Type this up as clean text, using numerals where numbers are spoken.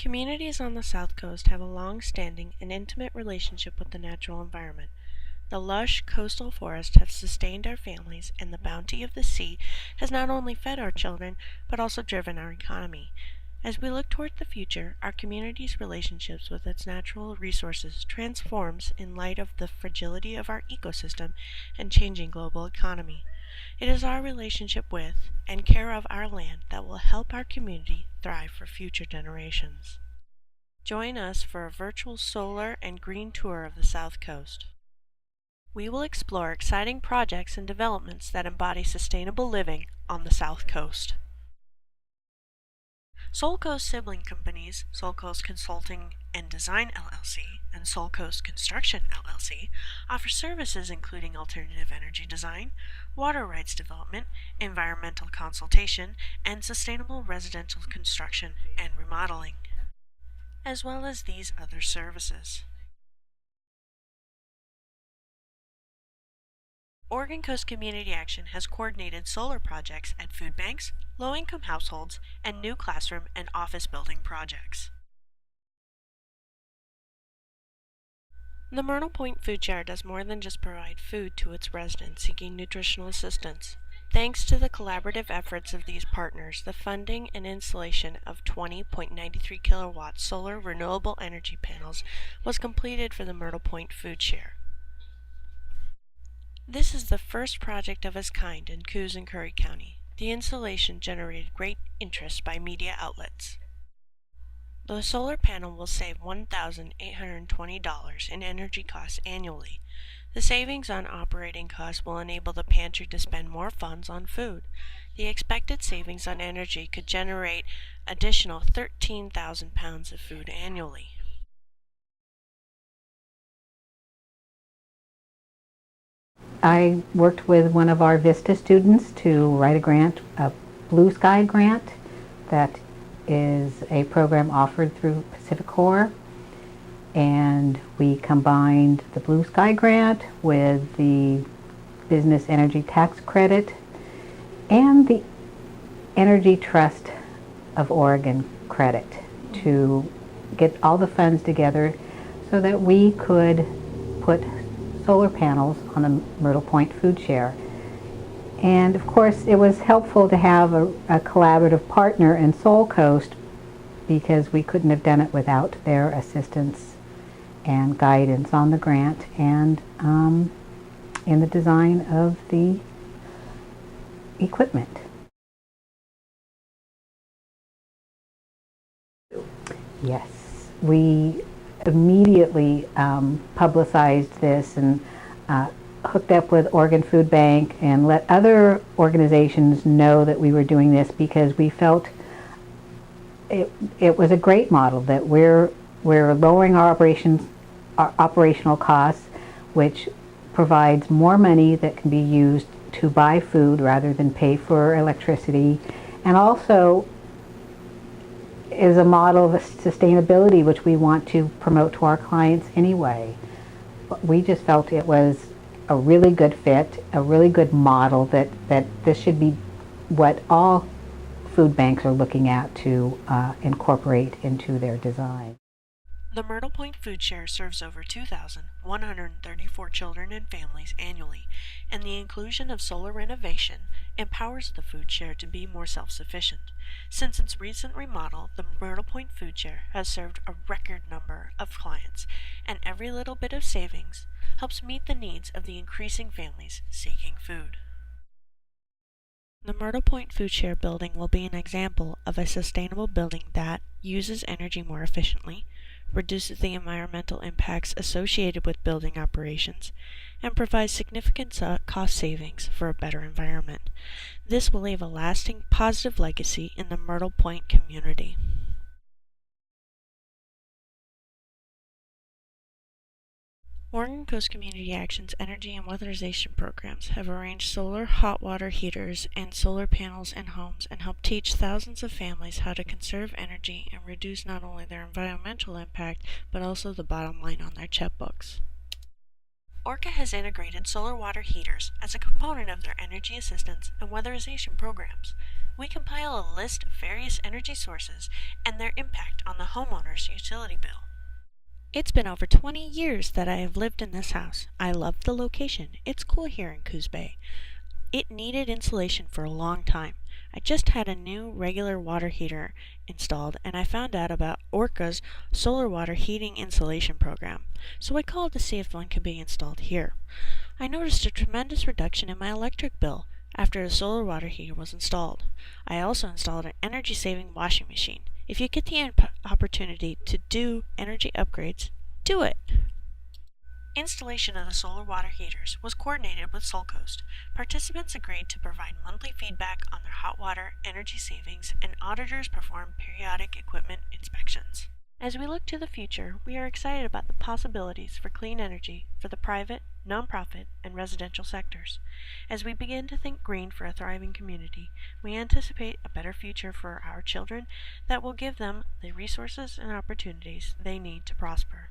Communities on the South Coast have a long-standing and intimate relationship with the natural environment. The lush coastal forests have sustained our families, and the bounty of the sea has not only fed our children, but also driven our economy. As we look toward the future, our community's relationships with its natural resources transforms in light of the fragility of our ecosystem and changing global economy. It is our relationship with and care of our land that will help our community thrive for future generations. Join us for a virtual solar and green tour of the South Coast. We will explore exciting projects and developments that embody sustainable living on the South Coast. Soul Coast sibling companies, Soul Coast Consulting and Design LLC and Soul Coast Construction LLC, offer services including alternative energy design, water rights development, environmental consultation, and sustainable residential construction and remodeling, as well as these other services. Oregon Coast Community Action has coordinated solar projects at food banks, low-income households, and new classroom and office building projects. The Myrtle Point Food Share does more than just provide food to its residents seeking nutritional assistance. Thanks to the collaborative efforts of these partners, the funding and installation of 20.93 kilowatt solar renewable energy panels was completed for the Myrtle Point Food Share. This is the first project of its kind in Coos and Curry County. The installation generated great interest by media outlets. The solar panel will save $1,820 in energy costs annually. The savings on operating costs will enable the pantry to spend more funds on food. The expected savings on energy could generate additional 13,000 pounds of food annually. I worked with one of our VISTA students to write a grant, a Blue Sky grant, that is a program offered through Pacific Corps, and we combined the Blue Sky grant with the Business Energy Tax Credit and the Energy Trust of Oregon credit to get all the funds together so that we could put solar panels on the Myrtle Point Food Share. And of course it was helpful to have a collaborative partner in Soul Coast, because we couldn't have done it without their assistance and guidance on the grant and in the design of the equipment. Yes, we immediately publicized this and hooked up with Oregon Food Bank and let other organizations know that we were doing this, because we felt it was a great model, that we're lowering our operational costs, which provides more money that can be used to buy food rather than pay for electricity, and also is a model of sustainability which we want to promote to our clients anyway. But we just felt it was a really good fit, a really good model, that this should be what all food banks are looking at to incorporate into their design. The Myrtle Point Food Share serves over 2,134 children and families annually, and the inclusion of solar renovation empowers the food share to be more self-sufficient. Since its recent remodel, the Myrtle Point Food Share has served a record number of clients, and every little bit of savings helps meet the needs of the increasing families seeking food. The Myrtle Point Food Share building will be an example of a sustainable building that uses energy more efficiently, reduces the environmental impacts associated with building operations, and provides significant cost savings for a better environment. This will leave a lasting positive legacy in the Myrtle Point community. Oregon Coast Community Action's energy and weatherization programs have arranged solar hot water heaters and solar panels in homes and helped teach thousands of families how to conserve energy and reduce not only their environmental impact, but also the bottom line on their checkbooks. ORCA has integrated solar water heaters as a component of their energy assistance and weatherization programs. We compile a list of various energy sources and their impact on the homeowner's utility bill. It's been over 20 years that I have lived in this house. I love the location. It's cool here in Coos Bay. It needed insulation for a long time. I just had a new regular water heater installed and I found out about Orca's solar water heating insulation program, so I called to see if one could be installed here. I noticed a tremendous reduction in my electric bill after the solar water heater was installed. I also installed an energy-saving washing machine. If you get the opportunity to do energy upgrades, do it! Installation of the solar water heaters was coordinated with Solcoast. Participants agreed to provide monthly feedback on their hot water, energy savings, and auditors performed periodic equipment inspections. As we look to the future, we are excited about the possibilities for clean energy for the private, nonprofit, and residential sectors. As we begin to think green for a thriving community, we anticipate a better future for our children that will give them the resources and opportunities they need to prosper.